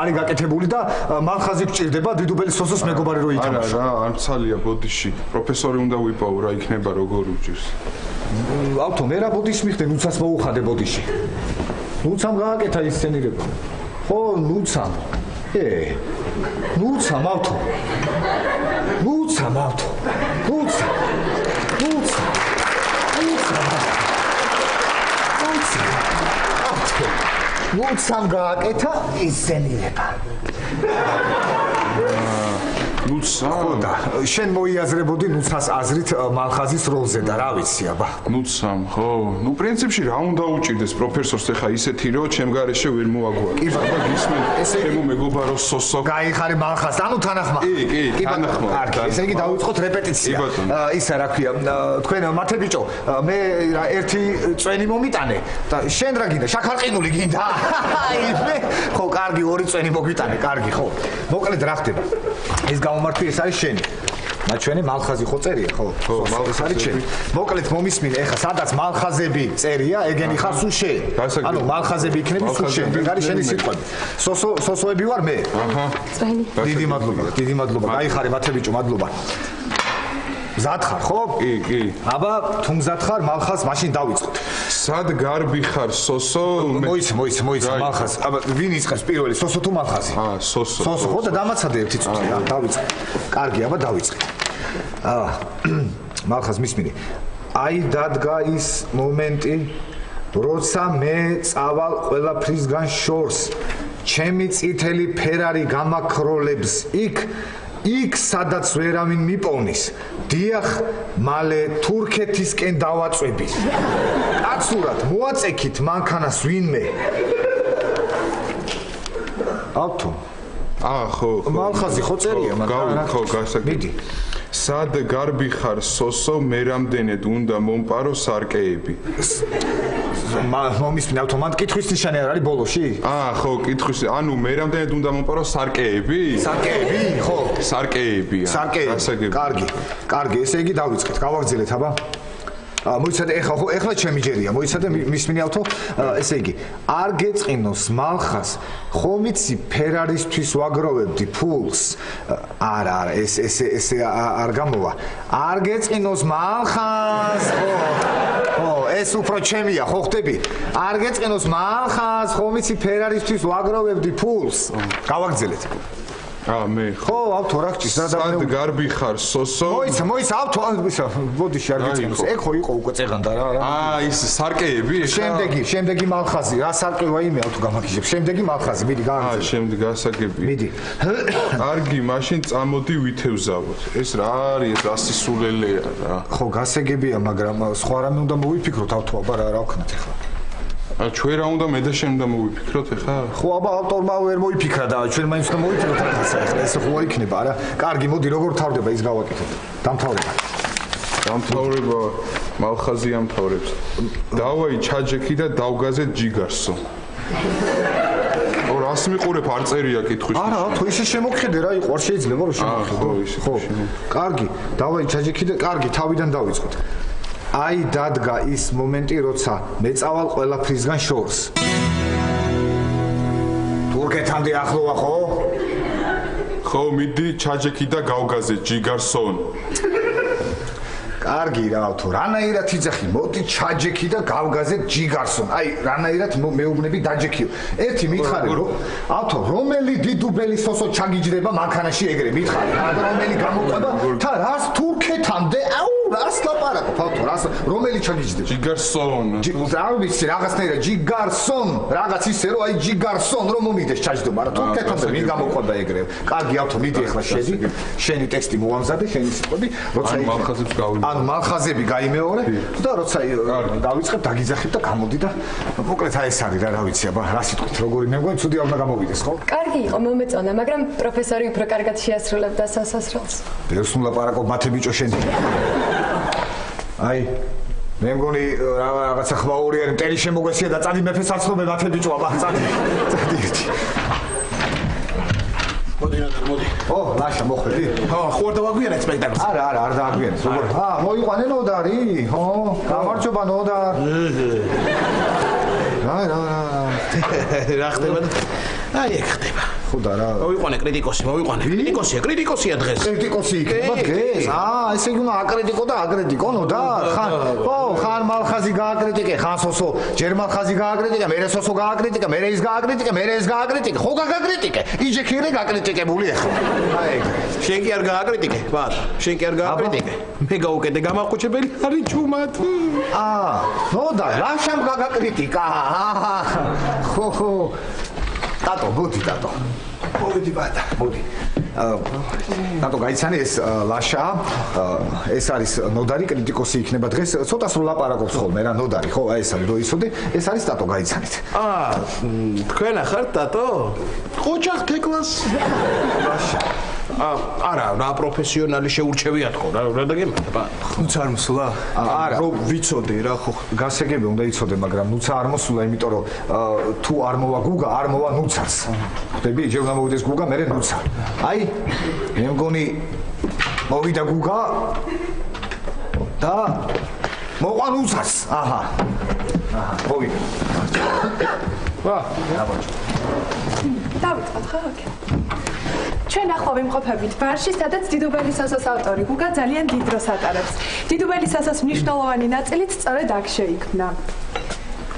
არის გაკეთებული და მალხაზი გჭირდება დიდუბელი სოსოს მეგობარი რო ითამაშო. არა, არ მცალია ბოდიში. პროფესორი უნდა ვიპოვო, რა იქნება როგორ უჭირს. ავთო მე რა ბოდიში მიხდე, ნუცას მოუხადე ბოდიში. ნუცამ გააკეთა ის სცენირება. ხო, ნუცამ. ნუცამ ავთო. ნუცამ ავთო. ნუცამ. ნუცამ გააკეთა ის სცენირება. ნუცამ და შენ მოიაზრებოდი ნუცას აზრით მალხაზის როლზე და რა ვიცი აბა ნუცამ ხო ნუ პრინციპში რა უნდა უჭირდეს პროფესორს ეხა ისეთი რომ ჩემ გარეშე ვერ მოაგვარ კი ბატონო გისმენ ესე ჩემო მეგობარო სოსო გაიხარე მალხაზ ანუ თანახმა კი თანახმა ესე იგი დავიწყოთ რეპეტიცია ისა რა ქვია თქვენ მათე ბიჭო მე ერთი წვენი მომიტანე და შენ რა გინდა შაქარყინული გინდა აი მე ხო კარგი ორი წვენი მოგვიტანე კარგი ხო მოკლედ რა ხდება ეს გამომართვი ეს არის შენი მაჩვენი მალხაზი ხო წერია ხო ეს არის შენი მოკლედ მომისმინე ეხა სადაც მალხაზები წერია ეგენი ხარ სულ შენ ანუ მალხაზები იქნება სულ შენ ეგ არის შენი სიტყვები სოსოები ვარ მე აჰა დიდი მადლობა გაიხარე მათე ბიჭო მადლობა მზად ხარ ხო კი აბა თუ მზად ხარ მალხაზ მაშინ დავიწყოთ სად გარბი ხარ სოსო მოიცა მალხაზ აბა ვინ იწყებს პირველი სოსო თუ მალხაზი სოსო ხო და დამაცადე ერთი წუთი რა დავიწყე კარგი აბა დავიწყე მალხაზ მისმინე აი დადგა ის მომენტი როცა მე წავალ ყველაფრისგან შორს ჩემი წითელი ფერარი გამაქროლებს იქ სადაც ვერავინ მიპოვნის დიახ მალე თურქეთისკენ დავაწვევი კაცურად მოაწექით მანქანას ვინმე ავთო ხო მალხაზი ხო წერია მაგრამ ხო გასაგები სად გარბი ხარ სოსო მე რამდენად უნდა მომპარო სარკეები მომისმინე ავთო მან კითხვის ნიშანი არ არის ბოლოში ხო კითხვის ანუ მე რამდენად უნდა მომპარო სარკეები ხო სარკეებია კარგი ესე იგი დავიწყეთ გავაგრძელეთ აბა მოიცადე ეხლა ჩემი ჯერია მოიცადე მისმინე ავთო ესე იგი არ გეწყინოს მალხას ხომ იცი ფერარისთვის ვაგროვებდი ფულს არა ესე არ გამოვა არ გეწყინოს მალხას ხო ეს უფრო ჩემია ხო ხტები არ გეწყინოს მალხას ხომ იცი ფერარისთვის ვაგროვებდი ფულს გავაგრძელეთ მე ხო ავთო რა გჭირს რა სად გარბი ხარ სოსო მოიცა ავთო ბოდიში არ გეწყინოს ეგ ხო იყო უკვე წეღანდა რა ის სარკეები შემდეგი მალხაზი რა სარკევა იმე ავთო გამაგიჟებ შემდეგი მალხაზი მიდი გავაგრძელე შემდეგ გასაგები მიდი კარგი მაშინ წამოდი ვითევზავოთ ეს რა არის ეს ასისულელეა რა ხო გასაგებია მაგრამ სხვა რამე უნდა მოვიფიქროთ ავთო აბა რა ვქნათ ახლა ჩვენ რა უნდა მე და შენ უნდა მოვიფიქროთ ახლა? ხო, აბა ავტორმა ვერ მოიფიქრა და ჩვენ მაინც უნდა მოვიფიქროთ ახლა ეს ხო იქნება რა. კარგი, მოდი როგორ თავდება ის გავაკეთოთ. დამთავრება მალხაზი ამთავრებს. დავაი ჩაჯექი და დავგაზეთ ჯიგარსო. რას მიყურებ არ წერია კითხვის. არა, თუ ისე შემოგხედე რა იყო, არ შეიძლება რომ შემოგხედე. ხო, კარგი, დავაი ჩაჯექი და კარგი, თავიდან დავიწყოთ. აი დადგა ის მომენტი, როცა მე წავალ ყველაფრისგან შორს. თურქეთამდე ახლოა ხო? ხო, მიდი ჩაჯექი და გავგაზეთ ჯიგარსონ. კარგი რა ავთო, რანაირად იძახი, მოდი ჩაჯექი და გავგაზეთ ჯიგარსონ. აი, რანაირად მეუბნები დაჯექიო. ერთი მითხარი რომ ავთო, რომელი დიდუბელი სოსო ჩაგიჯდება მანქანაში ეგრე მითხარი. რომელი გამოყვება და რას თურქეთამდე? აუ, რას ლაპარაკობ ავთო, რას რომელი ჩაგიჯდება? ჯიგარსონ. რა ვიცი, რაღაცნაირად ჯიგარსონ, რაღაც ისე რომ აი ჯიგარსონ რომ მომიდეს ჩაჯდება, რა თურქეთამდე ვინ გამოყვება ეგრე. კარგი ავთო, მიდი ახლა შედი. შენი ტექსტი მოამზადე, შენი სიტყვები, როცა მალხაზებს გავიმეორე. ანუ მალხაზები გაიმეორე და როცა დავიწყებ დაგიძახებ და გამოდი და მოკლედ აი ეს არის რა ვიცი აბა რა სიტყვით როგორი მე მგონი ცუდი არ უნდა გამოვიდეს ხო? კარგი იყო მომეწონა, მაგრამ პროფესორი უფრო კარგად შეასრულებდა სასასრელს. ბევრს ვლაპარაკობ მათე ბიჭო შენ. აი მე მგონი რაღაცა ხმაური არის მტერი შემოგვესია და წადი მეფეს აცნობე მათე ბიჭო აბა წადი ერთი მოდი. ო, ლაშა მოხვედი? ხო, ხო არ დავაგვიანეთ სპექტაკლს. არა, არ დააგვიანეთ. როგორ? მოიყვანე ნოდარი? ხო, გამარჯობა ნოდარ. რა. რა ხდება? აი, ეგ ხდება. ხო და რა. მოვიყვანე კრიტიკოსია დღეს. კრიტიკოსი იქნება დღეს? ესე იგი უნდა აკრიტიკო და აკრიტიკონო და ხან მალხაზი გააკრიტიკე, ხან სოსო ჯერ მალხაზი გააკრიტიკე, მერე სოსო გააკრიტიკე, მერე ის გააკრიტიკე, მერე ეს გააკრიტიკე, ხო გაგაკრიტიკე. იჯექირე გაკრიტიკებული ახლა. აი შენ კი არ გააკრიტიკე, ბატონო. შენ კი არ გააკრიტიკე. მე გაუკეთე გამახუჩებელი არის ჩუმად. ნო და რა შამ გაგაკრიტიკა? ხო. ტატო, მოდი ტატო. მოდი ბატა. მოდი. ტატო გაიცანი ეს ლაშა, ეს არის ნოდარი კრიტიკოსი იქნება დღეს, ცოტა სულ ლაპარაკობს ხოლმე რა ნოდარი, ხო, აი ეს არის როისოდე, ეს არის ტატო გაიცანით. თქვენ ახართ ტატო? ყოჩახ თეკლას. ლაშა. არა, რა პროფესიონალი შეურჩევიათ ხო, რა დაგემართა? ნუც არ მოსულა? არა, რო ვიცოდე რა ხო. გასაგები უნდა იცოდე, მაგრამ ნუცა არ მოსულა, იმიტომ რომ თუ არ მოვა გუგა, არ მოვა ნუცას. ხვდები, ჯერ უნდა მოვიდეს გუგა, მერე ნუცა. აი, მე მგონი მოვიდა გუგა და მოყვა ნუცას. აჰა, მოვიდა. ვა, დავიწყოთ ხო? ოკეი. ჩვენ ახლა ვიმყოფებით ბარში, სადაც დიდუბელი სასოს ავტორი გუგა ძალიან დიდ დროს ატარებს. დიდუბელი სასოს მნიშვნელოვანი ნაწილიც სწორედ აქ შეიქმნა.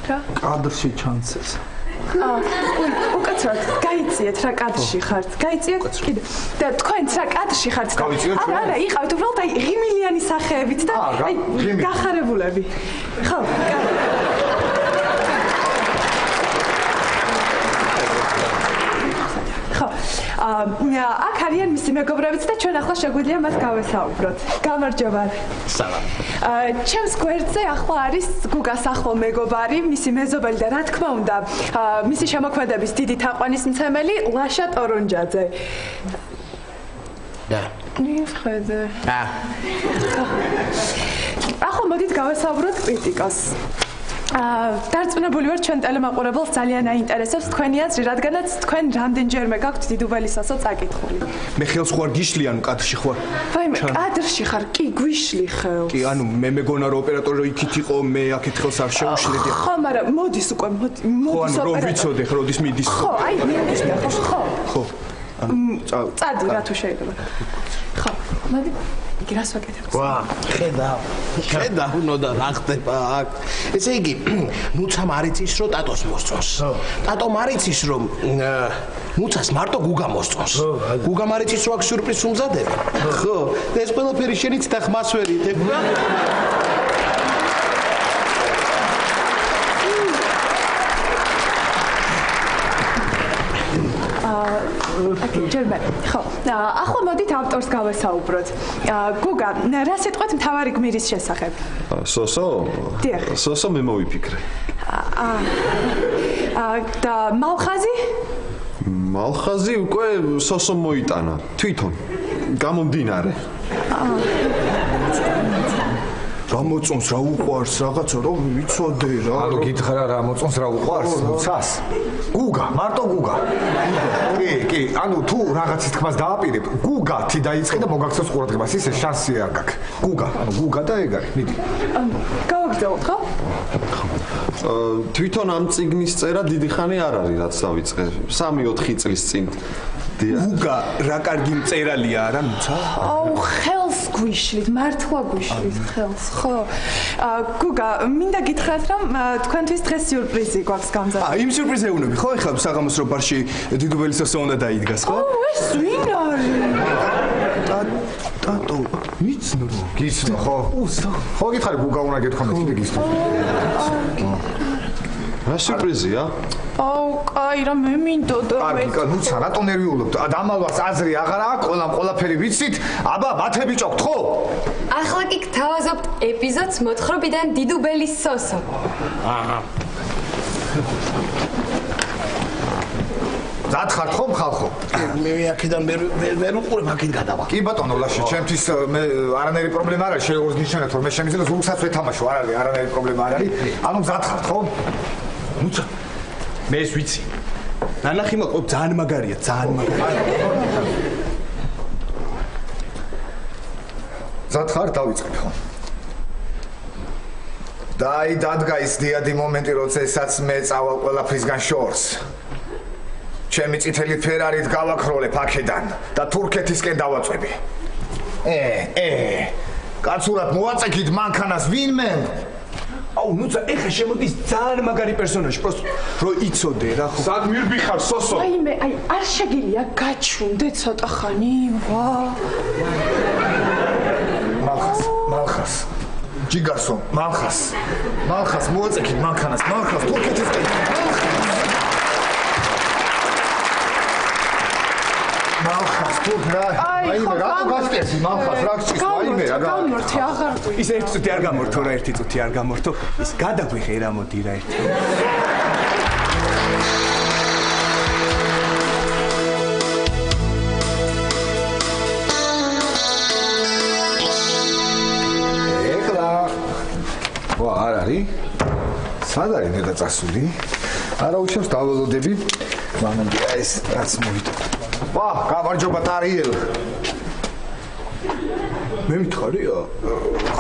რა? კადრში ჩანს ეს. უკაცრავად, გაიწიეთ რა კადრში ხართ. გაიწიეთ? კიდე. და თქვენც რა კადრში ხართ? არა, იყავით უბრალოდ აი ღიმილიანი სახეებით და აი გახარებულები. ხო, აქ არიან მისი მეგობრებიც და ჩვენ ახლა შეგვიძლია მათ გავესაუბროთ. გამარჯობა. სალამ. ჩემს გვერდზე ახლა არის გუგას ახლო მეგობარი, მისი მეზობელი და რა თქმა უნდა, მისი შემოქმედების დიდი თაყვანისმცემელი ლაშა ტორონჯაძე. და. მიხედე. ახლა მოდით გავესაუბროთ კრიტიკას. დარწმუნებული ვარ ჩვენ ტელემაყურებელს ძალიან აინტერესებს თქვენი აზრი, რადგანაც თქვენ რამდენჯერმე გაქვთ დიდუბელი სასო წაკითხული. მე ხელს ხوار გიშლი ანუ კადრში ხوار. ვაიმე, კადრში ხარ, კი გვიშლი ხელს. კი, ანუ მე მეგონა რომ ოპერატორი რომ იქით იყო, მე აქეთ ხელს არ შეუშლედი. ხო, მაგრამ მოდის უკვე, მოდის ოპერატორი. ხო, ანუ რომ ვიცოდე, როდის მიდის. ხო, აი, მიდის, ხო. ხო. წადი რა თუ შეიძლება. ხო, მოდი. იგი რას ვაკეთებ? ვა, ხედავ, უნდა რა ხდება აქ. ესე იგი, ნუცამ არ იცის რომ ტატოს მოსწონს. ტატომ არ იცის რომ ნუცას მარტო გუგა მოსწონს. გუგამ არ იცის რომ აქ სიურპრიზს უმზადებ. ხო, ეს ყველაფერი შენიც და ხმას ვერ იტებ. ჯერმე. ხო. ახლა მოდით ავტორს გავესაუბროთ. გუგა, რა სიტყვით მთავარი გმირის შესახებ? სოსო? დიახ. სოსო მე მოვიფიქრე. და მალხაზი? მალხაზი უკვე სოსო მოიტანა, თვითონ. გამომდინარე. რა მოწონს, რა უყვარს, რაღაცა რომ ვიცოდე რა. ანუ გითხრა რა მოწონს, რა უყვარს, ნუცას? გუგა, მარტო გუგა. კი, ანუ თუ რაღაცის თქმას დააპირებ, გუგათი დაიწყე და მოგაქცევს ყურადღებას, ისე შანსი არ გაქვს. გუგა, ანუ გუგა და ეგ არის, მიდი. გავაგრძელოთ, ხო? თვითონ ამ წიგნის წერა დიდი ხანი არ არის, რაც დავიწყე. 3-4 წლის წინ. გუგა რა კარგი მწერალია არა ნუცა? აუ ხელს გვიშლით, მართლა გვიშლით ხელს. ხო. გუგა, მინდა გითხრათ რომ თქვენთვის დღეს სიურპრიზი გვაქვს გამზადებული. იმ სიურპრიზს ეუბნები, ხო? ეხლა საღამოს რო ბარში დიდუბელი სასო უნდა დაიდგას, ხო? ეს ვინ არის? ტატო, მიცნო. გიცნო, ხო? ხო გითხარი გუგა უნდა გეთქვამე, კიდე გიცნო. რა სიურპრიზია? აუ, კაი რა მე მინდოდა. კარგი, ნუცა, რატო ნერვიულობთ? დამალვას აზრი აღარ აქვს, ყველაფერი ვიცით? აბა, მათები ჭოქთ, ხო? ახლა კი გთავაზობთ ეპიზოდს მოთხრობიდან დიდუბელი სოსო. აჰა. დათხართ ხომ ხალხო? მე აქედან ვერ უყურებ, აქეთ გადავა. კი ბატონო ლაშა, ჩემთვის მე არანაირი პრობლემა არ არის, შეგვიძლია გიშენოთ, რომ მე შემიძლია ზურგსაც ვეთამაშო, არ არის არანაირი პრობლემა არ არის. ანუ დათხართ ხო? ნუცა. მე ეს ვიცი. ნანახი მაყობ ძალიან მაგარია, ძალიან მაგარია. დათხართ დავიწყებ ხო? დაი დადგა ის დიადი მომენტი, როდესაც მე წავალ ყველაფრისგან შორს. ჩემი წითელი ფერარით გავაქროლებ აქედან და თურქეთისკენ დავაწვევი. კაცურად მოაწექით მანქანას ვინმე? აუ, ნუცა, ეხა შემოდის ძალიან მაგარი პერსონაჟი, просто რო იცოდე რა ხო. სად მირბიხარ, სოსო? აი, არ შეგიძლია გაჩვენდე ცოტა ხანი, ვა. მალხას. ჯიგარსო, მალხას მოაწექით მანქანას, მალხას თურქეთისკენ. მალხას თურქრა. აი რა გასწესი მალხას რა გჭირს? აიმე რა გამორთე აღარ ის ერთი წუთი არ გამორთო რა, ერთი წუთი არ გამორთო. ის გადაგვიხე რა მოდი რა ერთი. ვა, არ არის? სად არის ნედაწასული? არა უჩემს დაველოდები. მანამდე ეს რაც მოვიდა. ვა, გამარჯობა ტარიელ. მე მითხარია?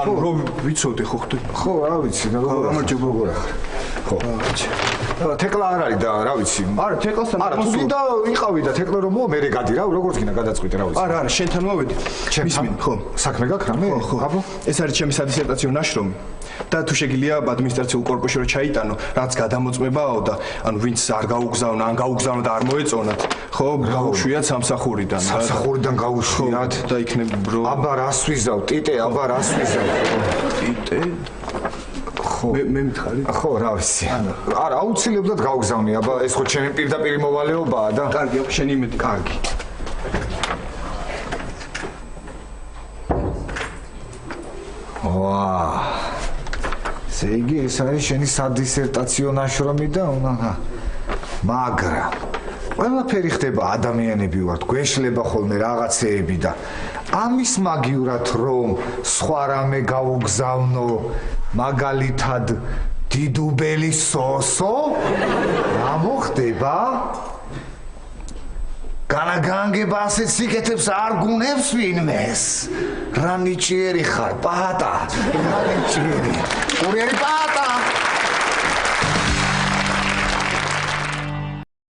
ანუ რო ვიცოდე ხო ხდება? ხო, რა ვიცი, გამარჯობა გორა. ხო. თეკლა არ არის და რა ვიცი. არა, თეკლასთან არა, თუ გინდა ვიყავი და თეკლა რომ მოვა, მე გადი რა, როგორც გინდა გადაწყვიტე რა ვიცი. არა, შენთან მოვედი. ჩემთან? ხო. საქმე გაქვს რამე? ხო. ეს არის ჩემი სადისერტაციო ნაშრომი. და თუ შეგიძლია ადმინისტრაციულ კორპუსში რო ჩაიტანო, რაც გადამოწმებაო და ანუ ვინც არ გაუგზავნა, ან გაუგზავნა და არ მოეწონათ, ხო, გაუშვიათ სამსახურიდან. სამსახურიდან გაუშვიათ და იქნებ ბრო. აბა რას ვიზავ, ტიტე, აბა რას ვიზავ. ტიტე? ხო. მე მითხარი? ხო, რა ვიცი. არა, აუცილებლად გაუგზავნი, აბა ეს ხო ჩემი პირდაპირ მოვალეობაა და. კარგი, შენი იმედი. კარგი. ვა. ესე იგი ეს არის შენი სადისერტაციო ნაშრომი და მაგრამ ყველაფერი ხდება ადამიანები ვართ, გვეშლება ხოლმე რაღაცეები და ამის მაგივრად რომ სხვა რამე გაუგზავნო, მაგალითად დიდუბელი სოსო, რა მოხდება? განაგანგება ასეთ სიკეთებს არ გუნებს ვინმეს. რა ნიჭიერი ხარ, პატა. რა ნიჭიერი. ურიერი პატა.